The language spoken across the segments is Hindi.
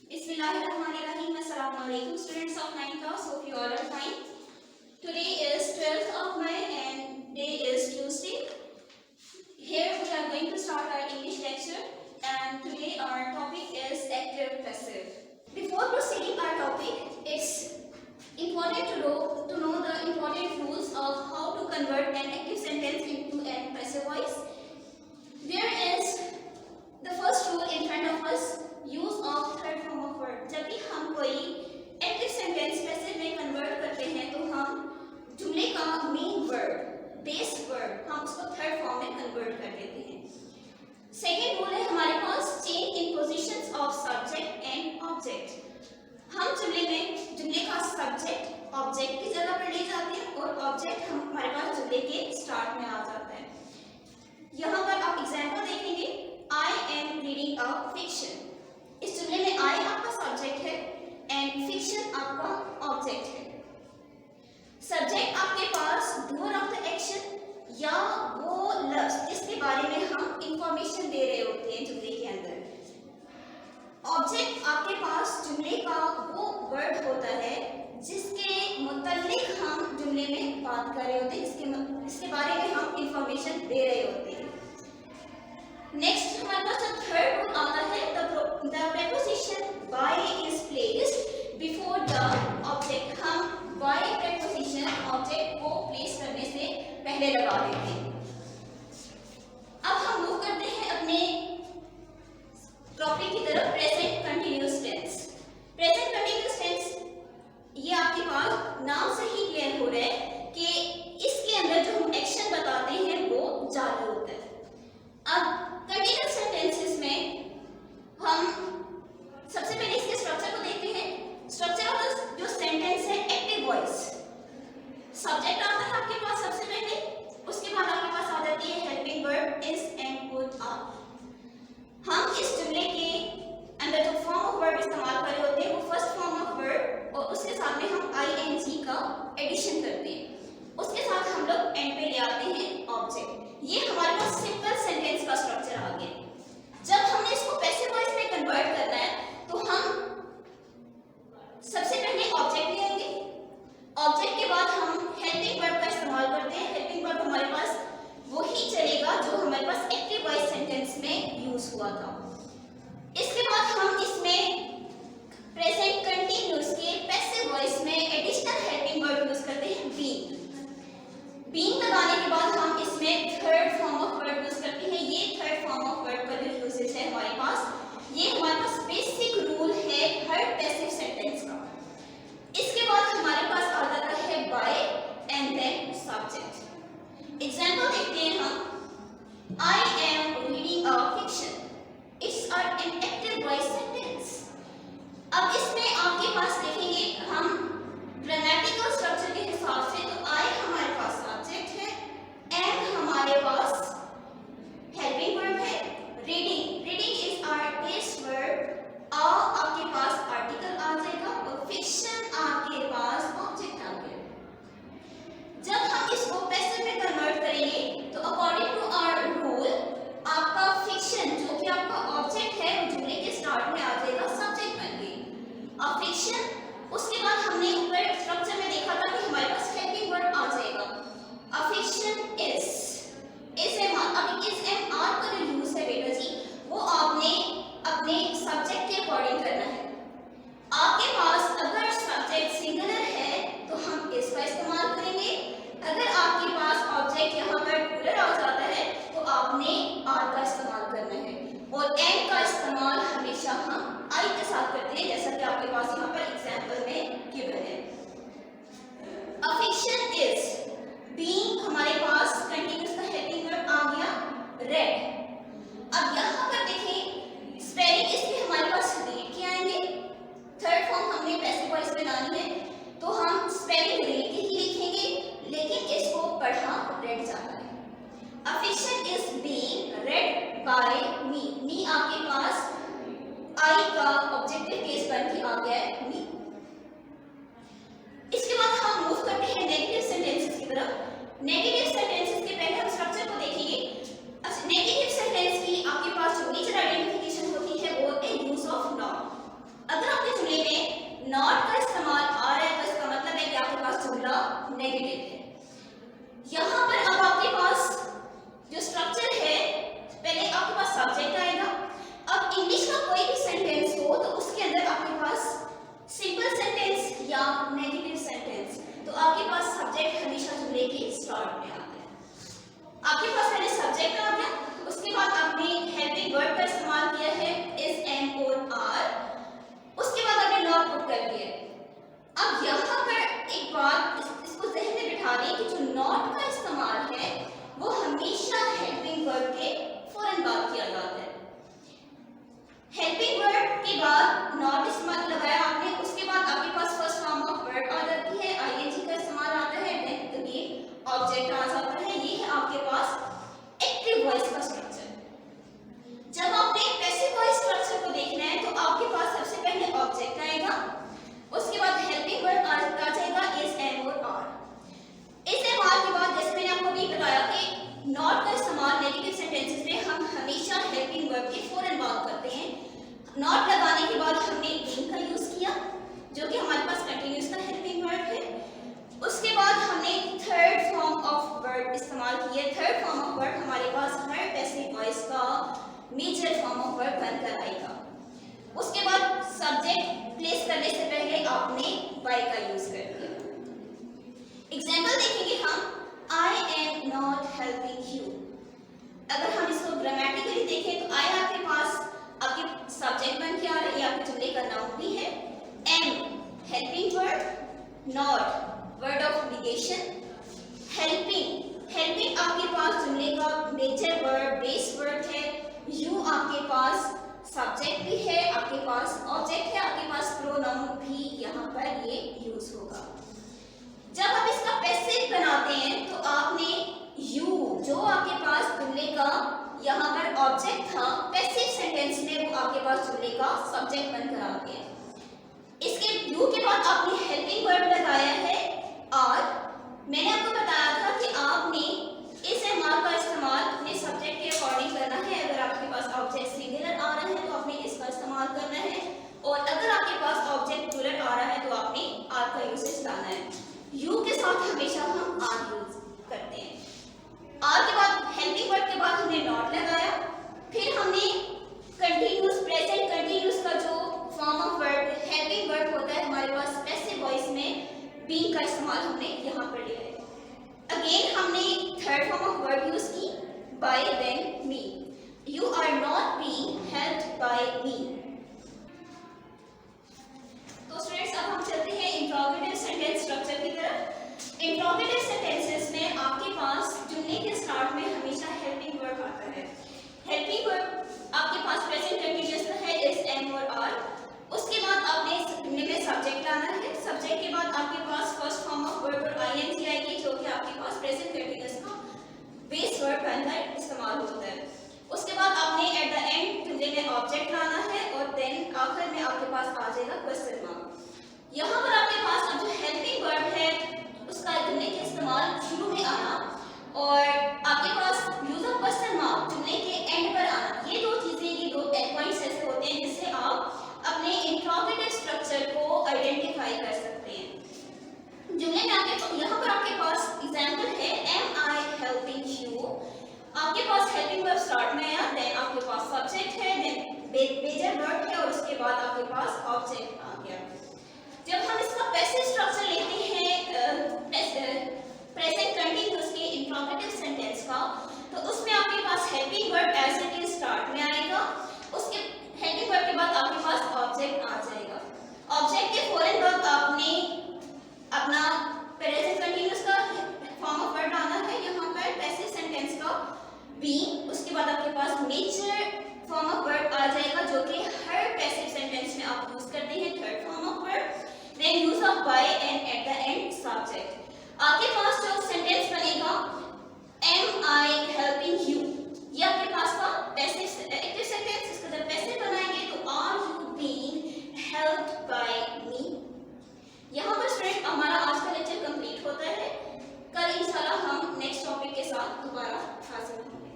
Bismillahirrahmanirrahim. Assalamu alaikum students of 9th class. Hope you all are fine. Today is 12th of May and day is Tuesday. Here we are going to start our English lecture and today our topic is active passive. Before proceeding our topic, it's important to know the important rules of how to convert an active sentence into an passive voice. There is the first rule in front of us, use of third form of word. जब भी हम कोई एक्टिव सेंटेंस पैसिव में कन्वर्ट करते हैं तो हम जुमले का मेन वर्ड, बेस वर्ड, हम उसको थर्ड फॉर्म में कन्वर्ट कर देते हैं. सेकेंड रूल है हमारे पास, change in positions of subject and object. हम जुमले का सब्जेक्ट ऑब्जेक्ट की जगह पर ले जाते हैं और ऑब्जेक्ट हमारे पास जुमले के स्टार्ट में आ जाता है. यहाँ पर आप एग्जाम्पल देखेंगे, I am reading a fiction. इस जुमले में I आपका सब्जेक्ट है एंड फिक्शन आपका ऑब्जेक्ट है. सब्जेक्ट आपके पास डूअर ऑफ द एक्शन या वो लफ्ज जिसके बारे में हम इंफॉर्मेशन दे रहे होते हैं जुमले के अंदर. ऑब्जेक्ट आपके पास जुमले का वो वर्ड होता है जिसके मुतल्लिक हम जुमले में बात कर रहे होते हैं, जिसके बारे में हम इंफॉर्मेशन दे रहे होते हैं. नेक्स्ट हमारे पास जो थर्ड रूल आता है, the preposition by is placed before the object. हम by प्रेपोजिशन ऑब्जेक्ट को प्लेस करने से पहले लगा देते हैं. अब हम मूव करते हैं अपने टॉपिक की तरफ, present continuous tense. Present continuous tense ये आपके पास नाम से ही क्लियर हो रहा है कि इसके अंदर जो हम एक्शन बताते हैं वो जारी होता है. अब कंटिन्यूअस सेंटेंसेस में हम सबसे पहले इसके स्ट्रक्चर को देखते हैं. स्ट्रक्चर ऑफ जो सेंटेंस है, एक्टिव वॉइस. सब्जेक्ट आता है आपके पास सबसे पहले, उसके बाद आपके पास आ जाती है helping verb is and could are. हम इस जुमले के अंदर जो फॉर्म ऑफ वर्ब इस्तेमाल कर रहे होते हैं वो फर्स्ट फॉर्म ऑफ वर्ब और उसके साथ में हम ing का एडिशन करते हैं. उसके साथ हम लोग एंड पे ले आते हैं ऑब्जेक्ट. ये हमारे पास सिंपल सेंटेंस का स्ट्रक्चर आ गया. जब हमने इसको पैसिव वॉइस में कन्वर्ट करना है तो हम सबसे पहले ऑब्जेक्ट ले आएंगे. ऑब्जेक्ट के बाद हम हेल्पिंग वर्ब का इस्तेमाल करते हैं. हेल्पिंग वर्ब हमारे पास वही चलेगा जो हमारे पास एक्टिव वॉइस सेंटेंस में यूज हुआ था. इसके बाद हम इसमें प्रेजेंट कंटिन्यूअस के पैसिव वॉइस में एडिशनल हेल्पिंग वर्ब यूज करते हैं, बीइंग. बीइंग लगाने के बाद हम इसमें third form of word use करते हैं. ये थर्ड फॉर्म ऑफ वर्ड का जो यूजेज है हमारे पास, ये हमारे पास बेसिक रूल है हर पैसिव सेंटेंस का. इसके बाद हमारे पास आ जाता है by and then subject. Example देखते हैं हम. I am reading a fiction. It's an active voice sentence. अब इसमें आपके पास देखेंगे हम ग्रामेटिकल स्ट्रक्चर के हिसाब से, तो I हमारे पास सब्जेक्ट है एंड हमारे पास हेल्पिंग वर्ब है. Reading is our base verb. आपके पास आर्टिकल आ जाएगा और फिक्शन आपके पास ऑब्जेक्ट आ गया. जब हम इसको पैसिव में कन्वर्ट करेंगे तो अकॉर्डिंग टू आवर रूल आपका फिक्शन जो कि आपका ऑब्जेक्ट है वो जुमले के स्टार्ट में आ जाएगा सब्जेक्ट बन के. अब फिक्शन, उसके बाद हमने ऊपर स्ट्रक्चर में देखा था कि हमारे पास हेल्पिंग वर्ब आ जाएगा. अब फिक्शन इज एम आर. अब इज एम आर का जो यूज है बेटा जी, वो आपने अपने सब्जेक्ट के अकॉर्डिंग करना है. आपके पास अगर सब्जेक्ट सिंगुलर है तो हम इसका इस्तेमाल करेंगे. अगर आपके पास ऑब्जेक्ट यहाँ पर प्लूरल आ जाता है तो आपने आर का इस्तेमाल करना है. और एम का इस्तेमाल हमेशा हम आई के साथ करते हैं, जैसा कि आपके पास यहाँ पर एग्जाम्पल में गिवन है. A fiction is being हमारे पास कंटिन्यूअस का हेल्पिंग वर्ब आ गया रेड. अब यहाँ पर देखें स्पेलिंग इसके हमारे पास रीड के आएंगे. थर्ड फॉर्म हमने पैसिव वॉइस में लानी है तो हम स्पेलिंग रीड के ही लिखेंगे, लेकिन इसको पढ़ा रेड जाता है. A fiction is being read by me. मी आपके पास I का ऑब्जेक्टिव केस बन के आ गया है मी. इसके बाद हम मूव करते हैं नेगेटिव सेंटेंसेस की तरफ. नेगेटिव सेंटेंसेस के पहले हम स्ट्रक्चर को देखेंगे. नेगेटिव सेंटेंस की आपके पास जो नेचर आइडेंटिफिकेशन होती है वो है यूज ऑफ नॉट. अगर आपके पास पहले सब्जेक्ट आ गया, उसके बाद आपने हेल्पिंग वर्ब का इस्तेमाल किया है इज, एम और आर, उसके बाद आपने नॉट पुट कर दिया। अब यहाँ पर एक बात इसको जहन में बिठा दें कि जो नॉट का इस्तेमाल है वो हमेशा हेल्पिंग वर्ब के फौरन बाद किया जाता है। हेल्पिंग वर्ब के बाद नॉट इस्तेमाल लगाया आपने, उसके बाद आपके पास फर्स्ट फॉर्म ऑफ वर्ब आ जाती है, आईएनजी का इस्तेमाल आता है, देन अगेन ऑब्जेक्ट आ जाता है। ये है आपके पास एक्टिव वॉइस का स्ट्रक्चर। जब आपने पैसिव वॉइस स्ट्रक्चर को देखना है तो आपके पास सबसे पहले ऑब्जेक्ट आएगा, उसके बाद हेल्पिंग वर्ब आ जाएगा इज, एम और आर। इस एम आर के बाद जैसे मैंने आपको भी बताया कि नॉट का इस्तेमाल नेगेटिव सेंटेंसेस में हम हमेशा हेल्पिंग वर्ब के फौरन बाद करते हैं। नॉट लगाने के बाद हमने बीइंग का यूज किया जो कि हमारे पास कंटिन्यूस का हेल्पिंग वर्ब है। उसके बाद हमने थर्ड फॉर्म ऑफ वर्ब इस्तेमाल किया। थर्ड फॉर्म ऑफ वर्ब हमारे पास हर पैसिव वॉइस का मेजर फॉर्म ऑफ वर्ब बनकर आएगा। उसके बाद सब्जेक्ट प्लेस करने से पहले आपने बाय का यूज कर दिया। एग्जाम्पल देखेंगे हम, I am not helping you. अगर हम इसको ग्रामेटिकली देखें तो आई आपके पास आपके सब्जेक्ट बन के आ रहा है, आपके जुमले का नाउन भी है। Am helping verb, not word of negation, helping आपके पास जुमले का मेजर वर्ब, बेस वर्ब है। यू आपके पास सब्जेक्ट भी है, आपके पास ऑब्जेक्ट है, आपके पास प्रोनाउन भी यहाँ पर ये यूज होगा। जब आप इसका पैसिव बनाते हैं तो आपने यू जो आपके पास जुमले का यहाँ पर ऑब्जेक्ट था, पैसिव सेंटेंस में वो आपके पास जुमले का सब्जेक्ट बनकर आ गया। इसके यू के बाद आपने हेल्पिंग वर्ब लगाया है और मैंने आपको बताया था कि आपने इस एम आर का इस्तेमाल अपने सब्जेक्ट के अकॉर्डिंग करना है। अगर आपके पास ऑब्जेक्ट सिंगुलर आ रहा है तो आपने इसका इस्तेमाल करना है, और अगर आपके पास ऑब्जेक्ट प्लूरल आ रहा है तो आपने आर का यूसेज लाना है। यू के साथ हमेशा हम आर यूज करते हैं। आर के बाद हेल्पिंग वर्ब के बाद हमने नॉट लगाया, फिर हमने कंटिन्यूस प्रेजेंट कंटिन्यूस का जो form of verb helping verb होता है हमारे पास पैसिव वॉइस में, बीइंग का इस्तेमाल हमने यहाँ पर लिया है। अगेन हमने third form of verb use की, by then me. You are not being helped by me. तो स्टूडेंट्स अब हम चलते हैं इंट्रोगेटिव सेंटेंस स्ट्रक्चर की तरफ। इंट्रोगेटिव सेंटेंसेस में आपके पास जुमले के स्टार्ट में हमेशा हेल्पिंग वर्ब आता है। हेल्पिंग वर्ब आपके पास प्रेजेंट कंटीन्यूअस का है इज, एम और आर। उसके बाद आपने जुमले में सब्जेक्ट लाना है, सब्जेक्ट के बाद आपके पास फर्स्ट फॉर्म ऑफ वर्ब और आईएनजी आएगी जो कि आपके पास प्रेजेंट कंटीन्यूअस का बेस वर्ब बनकर इस्तेमाल होता है। उसके बाद आपने एट द एंड जुमले में ऑब्जेक्ट लाना है और देन आखिर में आपके पास आ जाएगा क्वेश्चन मार्क। यहाँ पर आपके पास अब जो हेल्पिंग वर्ब है उसका जुमले के इस्तेमाल शुरू में आना और आपके पास यूज ऑफ क्वेश्चन मार्क जुमले के एंड पर आना, ये दो चीजें, ये दो पॉइंट्स ऐसे होते हैं जिससे आप अपने इंट्रोगेटिव स्ट्रक्चर को आइडेंटिफाई कर सकते हैं। जुमले में आपके यहाँ पर आपके पास एग्जांपल है, एम आई हेल्पिंग यू। आपके पास हेल्पिंग वर्ब स्टार्ट में आया, देन आपके पास सब्जेक्ट है, देन मेजर वर्ब है और उसके बाद आपके पास ऑब्जेक्ट आ गया। जब हम इसका पैसिव स्ट्रक्चर लेते हैं प्रेजेंट कंटीन्यूअस के इंट्रोगेटिव सेंटेंस का, तो उसमें आपके पास helping verb as it is start में आएगा, उसके हेल्पिंग वर्ब के बाद आपके पास ऑब्जेक्ट आ जाएगा। ऑब्जेक्ट के फौरन बाद आपने अपना प्रेजेंट कंटीन्यूअस का फॉर्म ऑफ वर्ब आना है, यहाँ पर पैसिव सेंटेंस का बीइंग। उसके बाद आपके पास मेजर फॉर्म ऑफ वर्ब आ जाएगा जो कि हर पैसिव सेंटेंस में आप यूज करते हैं, third form of verb. Then use of by and at the end subject. आपके पास जो सेंटेंस बनेगा एम आई हेल्पिंग यू, ये आपके पास का पैसिव एक्टिव सेंटेंस। इसका जब पैसिव बनाएंगे तो are you being helped by me. यहाँ पर स्टूडेंट हमारा आज का लेक्चर कंप्लीट होता है। कल इंशाल्लाह हम नेक्स्ट टॉपिक के साथ दोबारा हाजिर होंगे।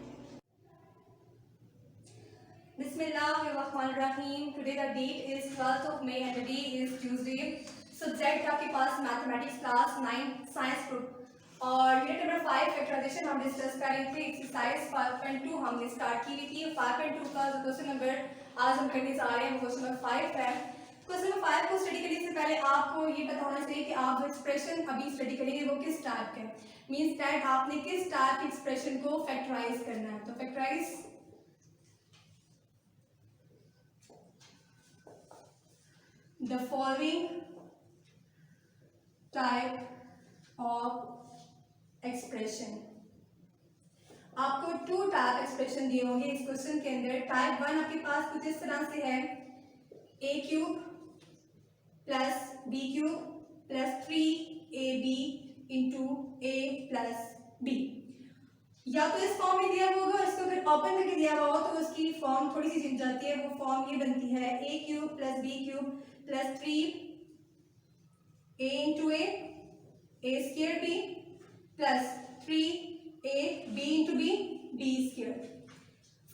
Bismillahirrahmanirrahim. Today the date is 12th of May and the day is Tuesday. Subject आपके पास मैथमेटिक्स क्लास 9 साइंस ग्रुप और यूनिट नंबर 5 फैक्टराइजेशन हम डिस्कस करेंगे। एक्सरसाइज 5.2 हमने स्टार्ट की थी। 5.2 का जो क्वेश्चन नंबर आज हम करने जा रहे हैं क्वेश्चन नंबर 5 है। क्वेश्चन नंबर 5 को स्टडी करने से पहले आपको ये पता होना चाहिए कि आप जो एक्सप्रेशन अभी स्टडी करेंगे वो किस टाइप का है, मींस दैट आपने किस टाइप के एक्सप्रेशन को फैक्टराइज करना है। तो factorize the following type of expression. आपको 2 टाइप एक्सप्रेशन दिए होंगे इस क्वेश्चन के अंदर। टाइप 1 आपके पास कुछ इस तरह से है, a cube plus b cube plus 3ab into a plus b। या तो इस फॉर्म में दिया हुआ होगा, इसको अगर ओपन करके दिया हुआ हो तो उसकी फॉर्म थोड़ी सी चेंज जाती है। वो फॉर्म ये बनती है a cube plus b cube plus 3a into a square b plus 3ab into b square.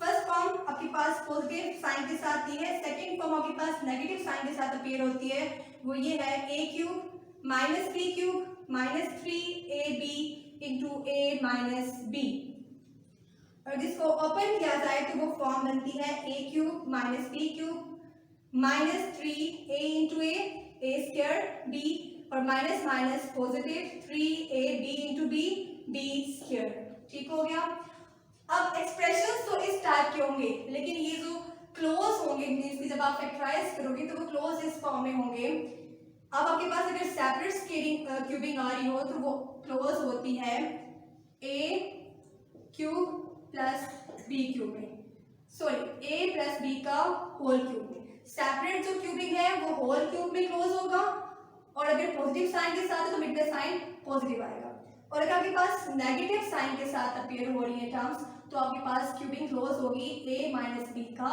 First form आपके पास पॉजिटिव साइन के साथ दी है, सेकंड फॉर्म आपके पास नेगेटिव साइन के साथ अपीयर होती है। वो ये है a cube minus b cube minus 3ab into a minus b। और जिसको ओपन किया जाए तो वो फॉर्म बनती है a cube minus b cube minus 3a into a square b और minus minus positive 3ab into b square. ठीक हो गया। अब एक्सप्रेशंस तो इस टाइप के होंगे, लेकिन ये जो क्लोज होंगे मींस कि जब आप फैक्टराइज करोगे तो वो क्लोज इस फॉर्म में होंगे। अब आपके पास अगर सेपरेट क्यूबिंग आ रही हो तो वो क्लोज होती है a cube plus b cube में, सॉरी a प्लस b का होल क्यूब में। सेपरेट जो क्यूबिंग है वो होल क्यूब में क्लोज होगा, और अगर पॉजिटिव साइन के साथ है तो मिड में साइन पॉजिटिव आएगा। और अगर आपके पास नेगेटिव साइन के साथ अपीयर हो रही है टर्म्स तो आपके पास क्यूबिंग क्लोज होगी a माइनस b का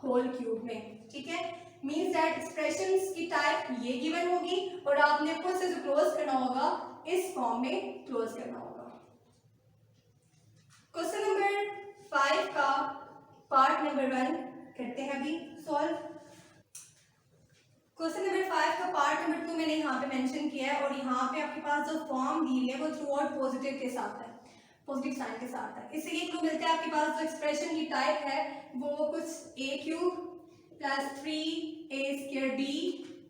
होल क्यूब में। ठीक है, मींस दैट एक्सप्रेशंस की टाइप ये गिवन होगी और आपने खुद से जो क्लोज करना होगा इस फॉर्म में क्लोज करना होगा। क्वेश्चन नंबर 5 का पार्ट नंबर 1 करते हैं अभी सॉल्व। क्वेश्चन नंबर 5 का पार्ट नंबर 2 मैंने यहाँ पे मेंशन किया है, और यहाँ पे आपके पास जो फॉर्म दी है वो थ्रू आउट पॉजिटिव के साथ है, पॉजिटिव साइन के साथ है। इससे ये क्लू मिलता है आपके पास जो एक्सप्रेशन की टाइप है वो कुछ a cube plus 3a square b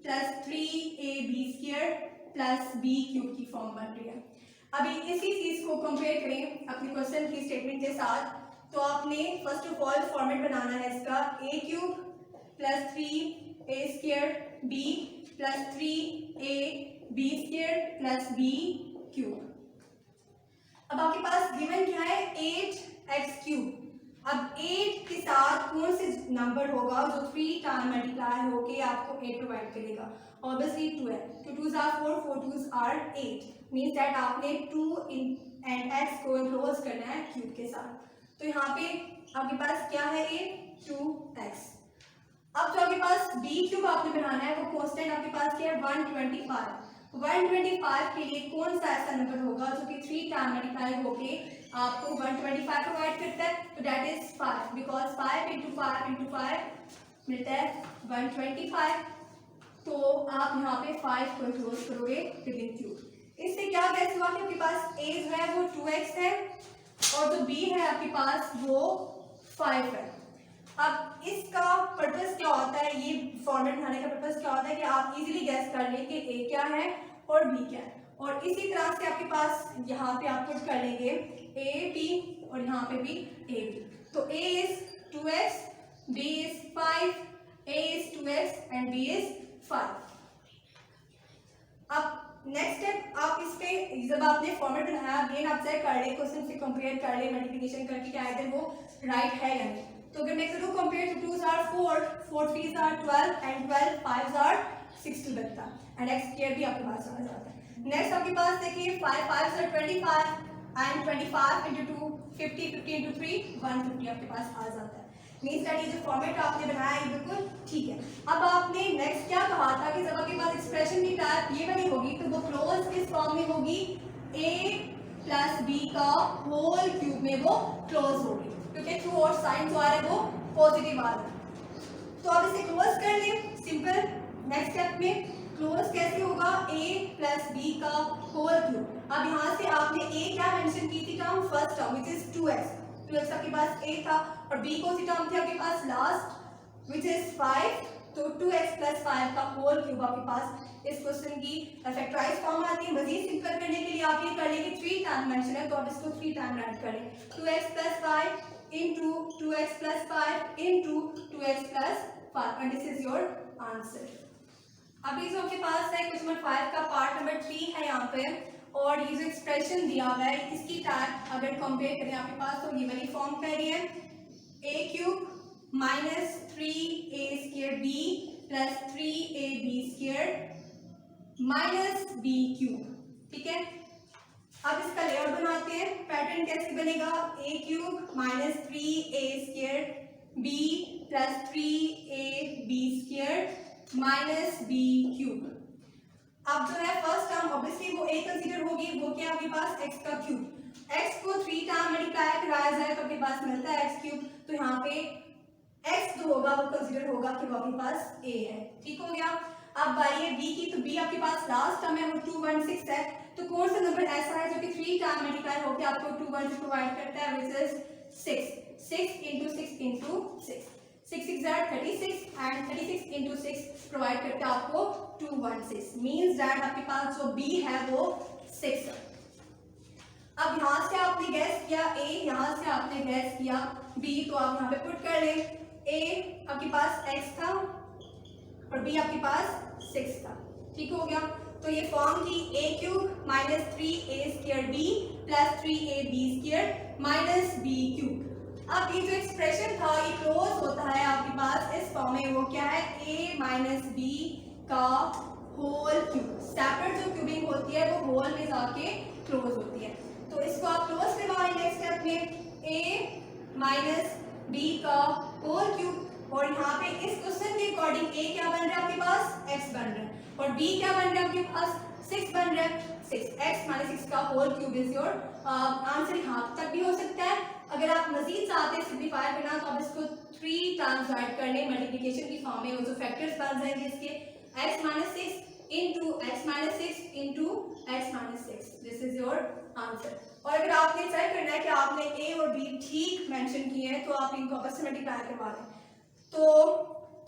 plus 3ab square plus b cube की फॉर्म बन रही है। अभी इसी चीज को कंपेयर करें अपने क्वेश्चन की स्टेटमेंट के साथ, तो आपने फर्स्ट ऑफ ऑल फॉर्मेट बनाना है इसका a cube plus 3a square b plus 3ab square plus b cube. अब आपके पास गिवन क्या है 8x क्यूब। अब 8 के साथ कौन से नंबर होगा जो 3 टाइम मल्टीप्लाई होके आपको 8 प्रोवाइड करेगा? ऑब्वियसली 2 है, 2 2s are 4, 4 2s are 8, means that आपने 2 एंड x को इनक्लोज करना है क्यूब के साथ। तो यहाँ पे आपके पास क्या है 2x। अब जो आपके पास b क्यूब आपने बनाना है वो कांस्टेंट आपके पास क्या है 125। 125 के लिए कौन सा ऐसा नंबर होगा जो कि 3 टाइम मल्टीप्लाई होके आपको 125 प्रोवाइड करता है? तो दैट इज 5, बिकॉज 5 इंटू 5 मिलता है 125। तो आप यहाँ पे 5 को क्लोज करोगे विदिन क्यूब। इससे क्या कैसे हुआ कि आपके पास a जो है वो 2x है और जो b है आपके पास वो 5 है। अब इसका पर्पस क्या होता है, ये फॉर्मेट बनाने का पर्पस क्या होता है कि आप इजीली गैस कर लें कि a क्या है और b क्या है, और इसी तरह से आपके पास यहाँ पे आप पुट कर लेंगे a b और यहाँ पे भी a b। तो a is 2x, b is 5, a is 2x and b is 5। अब नेक्स्ट स्टेप आप इस पे जब आपने फॉर्मेट बनाया अगेन आप चेक कर ले, क्वेश्चन से कंपेयर कर ले मल्टीप्लिकेशन करके क्या है वो राइट है या नहीं। तो अगर next to compare to 2s are 4, 4 3s are 12 and 12 5s are 60 बनता है एंड x स्क्वायर भी आपके पास आ जाता है। नेक्स्ट आपके पास देखिए 5 5s are 25 and 25 into 2 50, 50 into 3 150 आपके पास आ जाता है। मींस दैट ये जो फॉर्मेट आपने बनाया है बिल्कुल ठीक है। अब आपने नेक्स्ट क्या कहा था कि जब आपके पास एक्सप्रेशन की टाइप ये वाली होगी तो वो क्लोज किस फॉर्म में होगी? a प्लस b का होल क्यूब में वो क्लोज होगी, क्योंकि थ्रू और साइन जो आ रहा है वो पॉजिटिव आ रहा है। तो आप इसे क्लोज कर लें सिंपल। नेक्स्ट स्टेप में क्लोज कैसे होगा? a प्लस b का होल क्यूब। अब यहाँ से आपने a क्या मेंशन की थी term? First term which is 2x, 2x आपके पास a था, और b कौन सी टर्म थी आपके पास? लास्ट विच इज 5 तो 2x प्लस 5 का होल क्यूब आपके पास इस क्वेश्चन की फैक्टराइज फॉर्म आती है। मजीद सिंपल करने के लिए आप ये कर लेंगे 3 टाइम मेंशन है तो आप इसको 3 टाइम ऐड कर लें। 2x plus 5 into 2x plus 5 into 2x plus 5 and this is your answer. अभी जो आपके पास है क्वेश्चन नंबर 5 का पार्ट नंबर 3 है यहाँ पे, और ये जो एक्सप्रेशन दिया हुआ है इसकी टाइप अगर कंपेयर करें आपके पास तो ये वाली फॉर्म कह रही है a cube minus 3a square b plus 3ab square minus b cube. ठीक है, अब इसका लेआउट बनाते हैं। पैटर्न कैसे बनेगा, a cube minus 3a square b plus 3ab square minus b cube. अब जो है फर्स्ट टर्म ऑब्वियसली वो a कंसीडर होगी, वो क्या आपके पास x का क्यूब। x को 3 टाइम मल्टीप्लाई कराया जाए तो आपके पास मिलता है x क्यूब, तो यहाँ पे x जो होगा वो कंसीडर होगा कि वो आपके पास a है। ठीक हो गया। अब बारी है b की, तो b आपके पास लास्ट टर्म है वो 216 है, तो कौन सा नंबर ऐसा है जो कि 3 टाइम मल्टीप्लाई होकर आपको 21 प्रोवाइड करता है, which is 6 into 6 into 6 6 6 are 36 and 36 into 6 provide करता है आपको 216, मींस दैट आपके पास जो b है वो 6 है। अब यहाँ से आपने गैस किया a, यहाँ से आपने गैस किया b, तो आप यहाँ पे पुट कर लें। a आपके पास x था और b आपके पास 6 था। ठीक हो गया, तो ये फॉर्म थी a cube minus 3a square b plus 3ab square minus b cube. अब ये जो एक्सप्रेशन था ये क्लोज होता है आपके पास इस फॉर्म में, वो क्या है a माइनस b का होल क्यूब। सेपरेट जो क्यूबिंग होती है वो होल में जाके क्लोज होती है, तो इसको आप क्लोज करवाएं नेक्स्ट स्टेप में a माइनस b का होल क्यूब, और यहाँ पे इस क्वेश्चन के अकॉर्डिंग a क्या बन रहा है आपके पास x बन रहा है, और b क्या बन रहा है आपके पास 6 बन रहा है। 6x माइनस 6 का whole cube is your answer. यहाँ तक भी हो सकता है, अगर आप मजीद चाहते हैं सिंप्लीफाई करना तो आप इसको 3 टाइम्स राइट कर लें मल्टीप्लिकेशन की फॉर्म में, वो जो फैक्टर्स बन जाएंगे इसके x minus 6 into x minus 6 into x minus 6, this is your answer. और अगर आपने चेक करना है कि आपने a और b ठीक मेंशन किए हैं तो आप इनको आपस में मल्टीप्लाई करवा लें, तो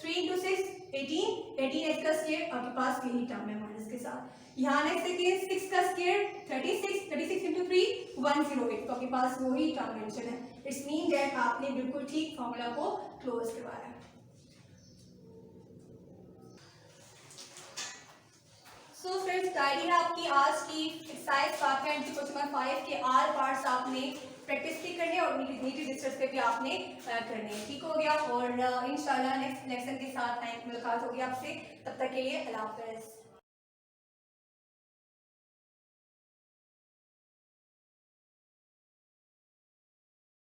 3 इंटू 6 18x का स्क्वायर आपके पास यही टर्म है माइनस के साथ। यहाँ नेक्स्ट देखिए 6 का स्क्वायर 36 इंटू 3 108, तो आपके पास वही टर्म मेंशन है। इट्स मीन दैट आपने बिल्कुल ठीक फॉर्मूला को क्लोज करवाया। सो फ्रेंड्स, डायरी है आपकी आज की exercise part and question number 5 के आर पार्ट्स आपने प्रैक्टिस भी करने और नीट रिसर्च पे भी आपने करने। ठीक हो गया, और इंशाल्लाह नेक्स्ट लेक्चर के साथ मुलाकात होगी आपसे, तब तक के लिए अल्लाह हाफ़िज़।